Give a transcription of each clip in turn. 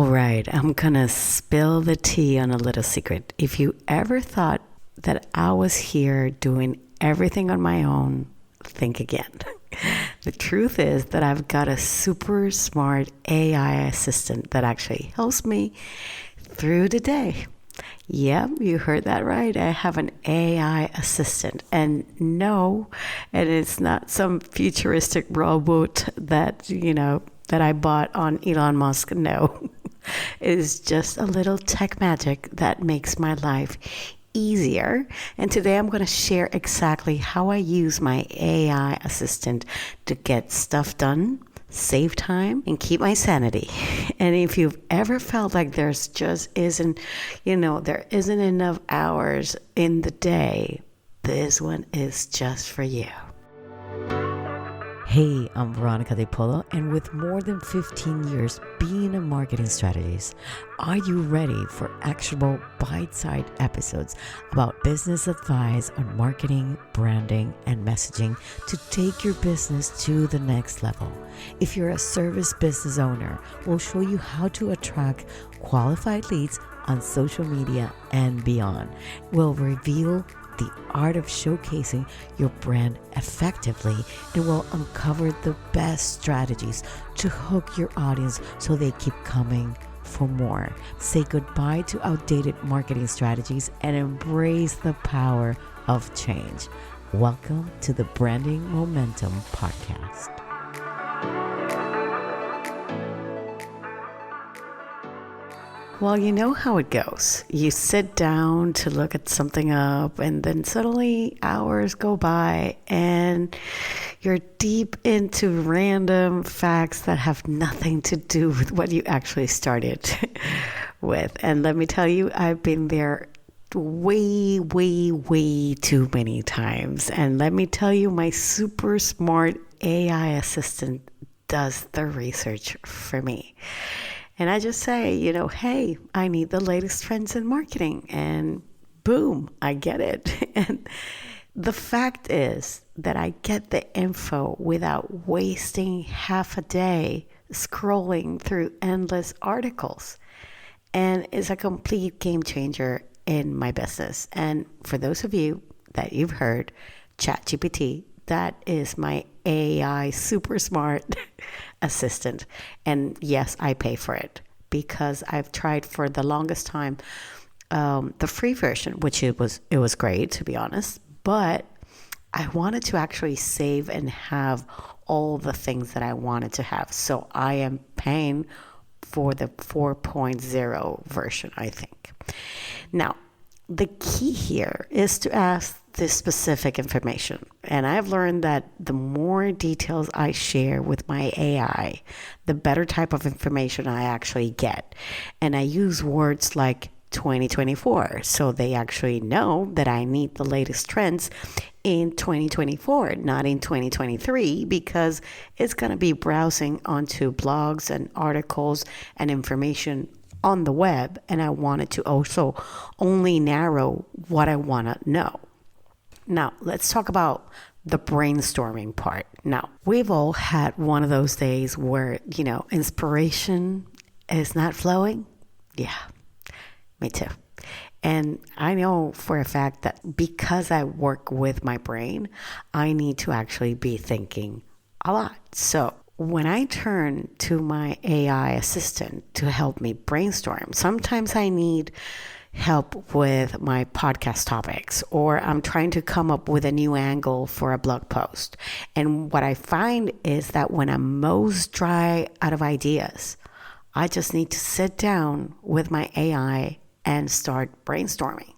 right, I'm gonna spill the tea on a little secret. If you ever thought that I was here doing everything on my own, think again. The truth is that I've got a super smart AI assistant that actually helps me through the day. Yep, you heard that right. I have an AI assistant. And no, and it's not some futuristic robot that I bought on Elon Musk. No, it's just a little tech magic that makes my life easier. And today I'm going to share exactly how I use my AI assistant to get stuff done, save time, and keep my sanity. And if you've ever felt like there isn't enough hours in the day, this one is just for you. Hey, I'm Veronica de Polo, and with more than 15 years being a marketing strategist, are you ready for actionable bite-sized episodes about business advice on marketing, branding, and messaging to take your business to the next level? If you're a service business owner, we'll show you how to attract qualified leads on social media and beyond. We'll reveal the art of showcasing your brand effectively, and will uncover the best strategies to hook your audience so they keep coming for more. Say goodbye to outdated marketing strategies and embrace the power of change. Welcome to the Branding Momentum Podcast. Well, you know how it goes. You sit down to look at something up, and then suddenly hours go by and you're deep into random facts that have nothing to do with what you actually started with. And let me tell you, I've been there way too many times. And let me tell you, my super smart AI assistant does the research for me. And I just say, hey, I need the latest trends in marketing. And boom, I get it. And the fact is that I get the info without wasting half a day scrolling through endless articles. And it's a complete game changer in my business. And for those of you that you've heard, ChatGPT, that is my AI super smart assistant. And yes, I pay for it because I've tried for the longest time the free version, which it was great, to be honest. But I wanted to actually save and have all the things that I wanted to have. So I am paying for the 4.0 version, I think. Now, the key here is to ask this specific information. And I've learned that the more details I share with my AI, the better type of information I actually get. And I use words like 2024, so they actually know that I need the latest trends in 2024, not in 2023, because it's going to be browsing onto blogs and articles and information on the web, and I wanted to also only narrow what I want to know. Now, let's talk about the brainstorming part. Now, we've all had one of those days where, inspiration is not flowing. Yeah, me too. And I know for a fact that because I work with my brain, I need to actually be thinking a lot. So when I turn to my AI assistant to help me brainstorm, sometimes I need help with my podcast topics, or I'm trying to come up with a new angle for a blog post. And what I find is that when I'm most dry out of ideas, I just need to sit down with my AI and start brainstorming.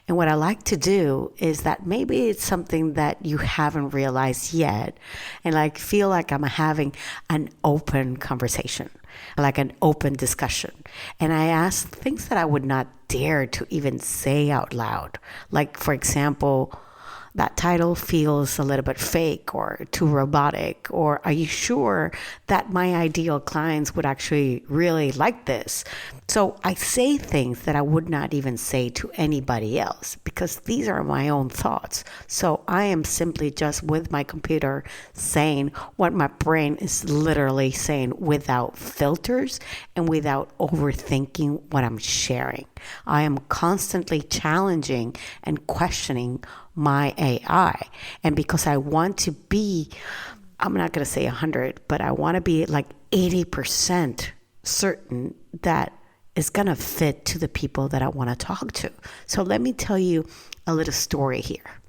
And what I like to do is that maybe it's something that you haven't realized yet, and feel like I'm having an open conversation, like an open discussion. And I ask things that I would not dare to even say out loud. Like, for example, that title feels a little bit fake or too robotic? Or are you sure that my ideal clients would actually really like this? So I say things that I would not even say to anybody else because these are my own thoughts. So I am simply just with my computer saying what my brain is literally saying without filters and without overthinking what I'm sharing. I am constantly challenging and questioning my AI. And because I want to be, I'm not going to say 100, but I want to be like 80% certain that it's going to fit to the people that I want to talk to. So let me tell you a little story here.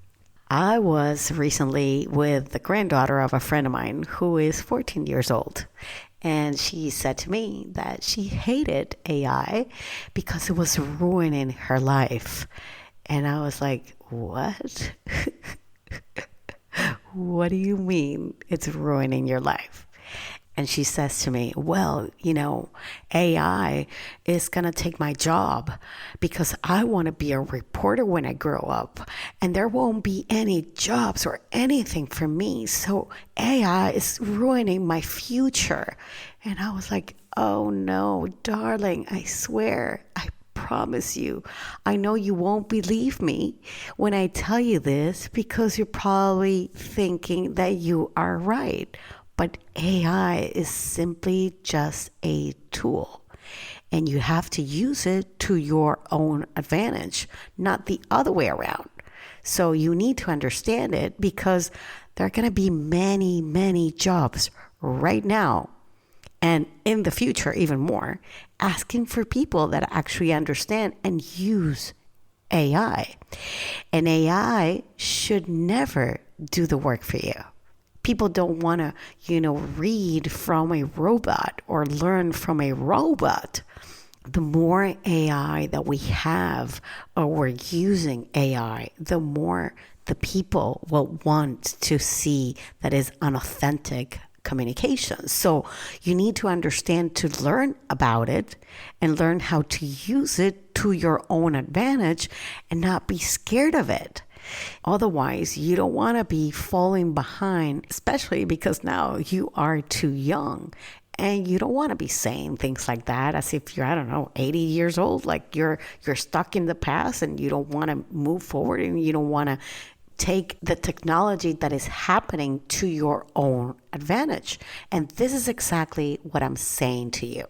I was recently with the granddaughter of a friend of mine who is 14 years old. And she said to me that she hated AI because it was ruining her life. And I was like, what? What do you mean it's ruining your life? And she says to me, well, AI is going to take my job because I want to be a reporter when I grow up and there won't be any jobs or anything for me. So AI is ruining my future. And I was like, oh no, darling, I swear, I promise you, I know you won't believe me when I tell you this because you're probably thinking that you are right. But AI is simply just a tool, and you have to use it to your own advantage, not the other way around. So you need to understand it because there are going to be many, many jobs right now and in the future even more, asking for people that actually understand and use AI. And AI should never do the work for you. People don't want to, read from a robot or learn from a robot. The more AI that we have or we're using AI, the more the people will want to see that is unauthentic communication. So you need to understand to learn about it and learn how to use it to your own advantage and not be scared of it. Otherwise, you don't want to be falling behind, especially because now you are too young and you don't want to be saying things like that as if you're, 80 years old, like you're stuck in the past and you don't want to move forward and you don't want to take the technology that is happening to your own advantage. And this is exactly what I'm saying to you.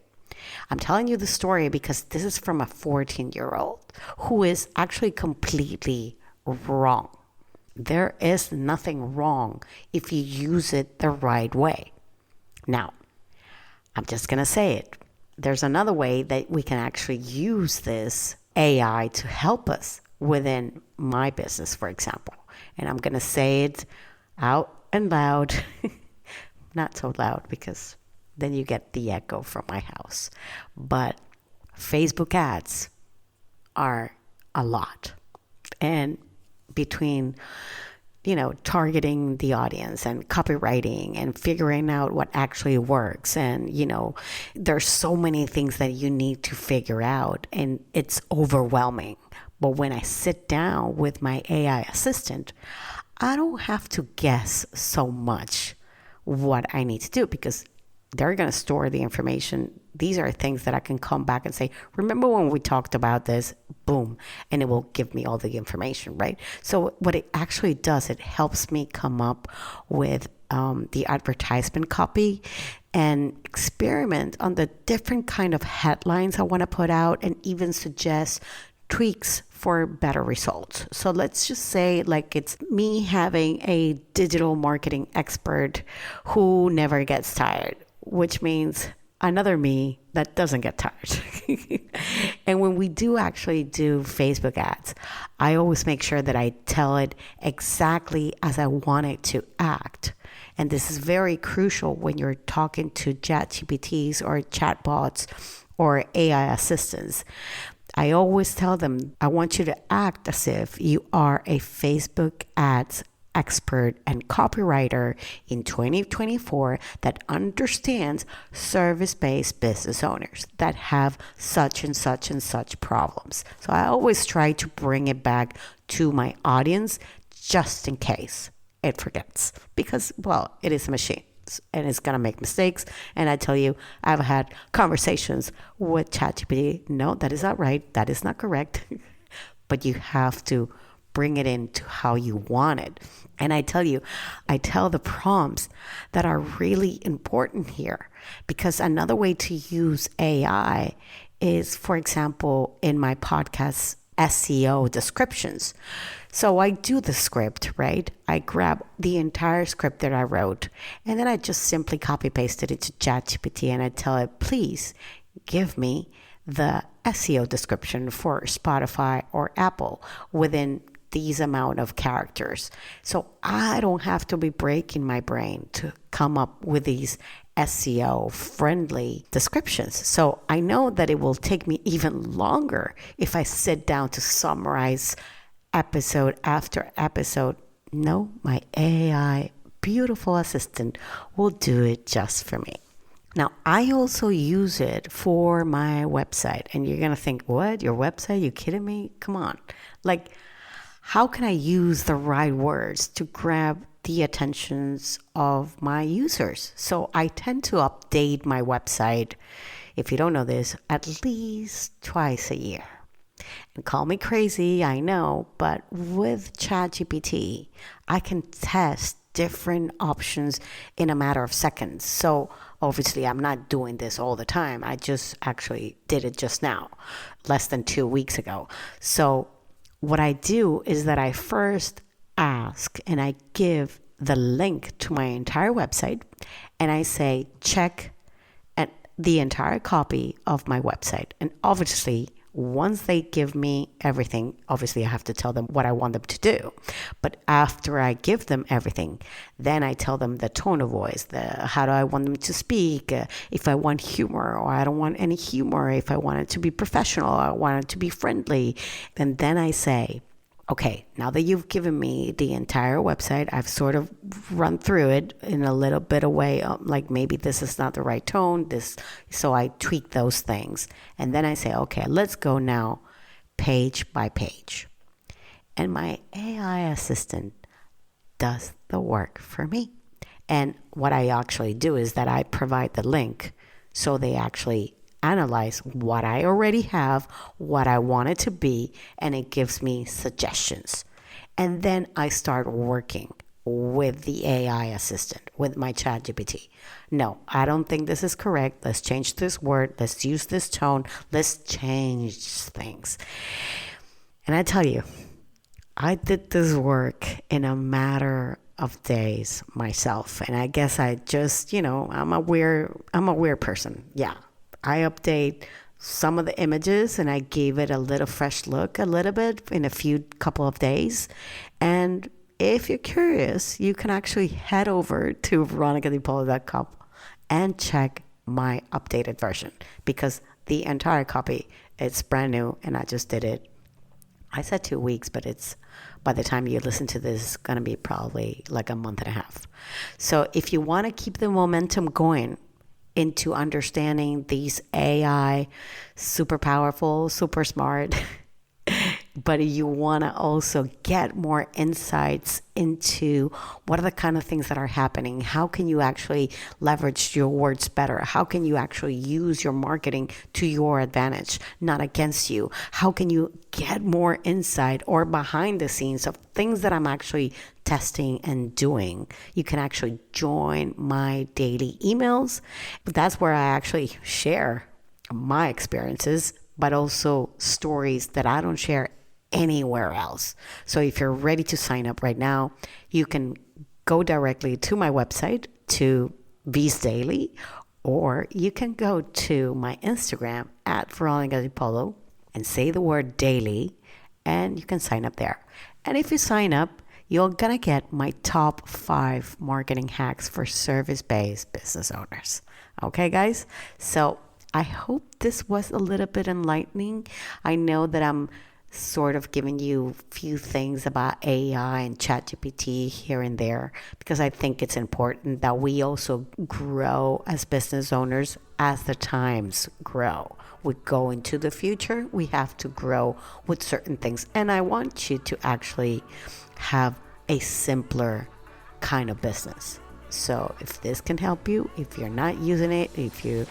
I'm telling you the story because this is from a 14-year-old who is actually completely wrong. There is nothing wrong if you use it the right way. Now, I'm just going to say it. There's another way that we can actually use this AI to help us within my business, for example. And I'm going to say it out and loud. Not so loud because then you get the echo from my house. But Facebook ads are a lot. And between, targeting the audience and copywriting and figuring out what actually works. And, there's so many things that you need to figure out and it's overwhelming. But when I sit down with my AI assistant, I don't have to guess so much what I need to do because they're going to store the information. These are things that I can come back and say, remember when we talked about this? Boom. And it will give me all the information, right? So what it actually does, it helps me come up with the advertisement copy and experiment on the different kind of headlines I want to put out and even suggest tweaks for better results. So let's just say like it's me having a digital marketing expert who never gets tired, which means another me that doesn't get tired. And when we do actually do Facebook ads, I always make sure that I tell it exactly as I want it to act. And this is very crucial when you're talking to ChatGPTs or chatbots or AI assistants. I always tell them, I want you to act as if you are a Facebook ads expert and copywriter in 2024 that understands service-based business owners that have such and such and such problems. So I always try to bring it back to my audience just in case it forgets. Because, well, it is a machine and it's going to make mistakes. And I tell you, I've had conversations with ChatGPT. No, that is not right. That is not correct. But you have to bring it into how you want it. And I tell you, I tell the prompts that are really important here, because another way to use AI is, for example, in my podcast SEO descriptions. So I do the script, right? I grab the entire script that I wrote, and then I just simply copy pasted it to ChatGPT, and I tell it, please give me the SEO description for Spotify or Apple within these amount of characters. So I don't have to be breaking my brain to come up with these SEO friendly descriptions. So I know that it will take me even longer if I sit down to summarize episode after episode. No, my AI beautiful assistant will do it just for me. Now, I also use it for my website. And you're going to think, what? Your website? You kidding me? Come on. Like, how can I use the right words to grab the attentions of my users? So I tend to update my website, if you don't know this, at least twice a year. And call me crazy, I know, but with ChatGPT, I can test different options in a matter of seconds. So obviously, I'm not doing this all the time. I just actually did it just now, less than 2 weeks ago. So what I do is that I first ask and I give the link to my entire website, and I say, check the entire copy of my website. And obviously, once they give me everything, obviously I have to tell them what I want them to do. But after I give them everything, then I tell them the tone of voice, how do I want them to speak, if I want humor or I don't want any humor, if I want it to be professional, I want it to be friendly. And then I say, okay, now that you've given me the entire website, I've sort of run through it in a little bit of way, like maybe this is not the right tone, so I tweak those things. And then I say, okay, let's go now page by page. And my AI assistant does the work for me. And what I actually do is that I provide the link, so they actually analyze what I already have, what I want it to be, and it gives me suggestions. And then I start working with the AI assistant, with my ChatGPT. No, I don't think this is correct. Let's change this word. Let's use this tone. Let's change things. And I tell you, I did this work in a matter of days myself. And I guess I just, I'm a weird person. Yeah. I update some of the images and I gave it a little fresh look a little bit in a couple of days. And if you're curious, you can actually head over to veronicadepolo.com and check my updated version, because the entire copy, it's brand new and I just did it. I said 2 weeks, but it's, by the time you listen to this, it's going to be probably like a month and a half. So if you want to keep the momentum going into understanding these AI, super powerful, super smart, but you want to also get more insights into what are the kind of things that are happening. How can you actually leverage your words better? How can you actually use your marketing to your advantage, not against you? How can you get more insight or behind the scenes of things that I'm actually testing and doing? You can actually join my daily emails. That's where I actually share my experiences, but also stories that I don't share anywhere else. So if you're ready to sign up right now, you can go directly to my website, to V's Daily, or you can go to my Instagram at Veronica Polo and say the word daily, and you can sign up there. And if you sign up, you're gonna get my top 5 marketing hacks for service-based business owners. Okay, guys? So I hope this was a little bit enlightening. I know that I'm sort of giving you a few things about AI and ChatGPT here and there, because I think it's important that we also grow as business owners as the times grow. We go into the future, we have to grow with certain things. And I want you to actually have a simpler kind of business. So if this can help you, if you're not using it, if you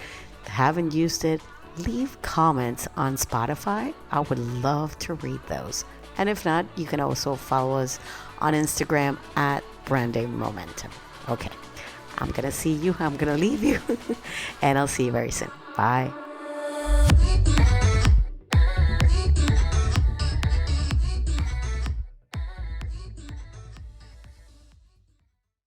haven't used it, leave comments on Spotify. I would love to read those. And if not, you can also follow us on Instagram at Branding Momentum. Okay, I'm going to see you. I'm going to leave you. And I'll see you very soon. Bye.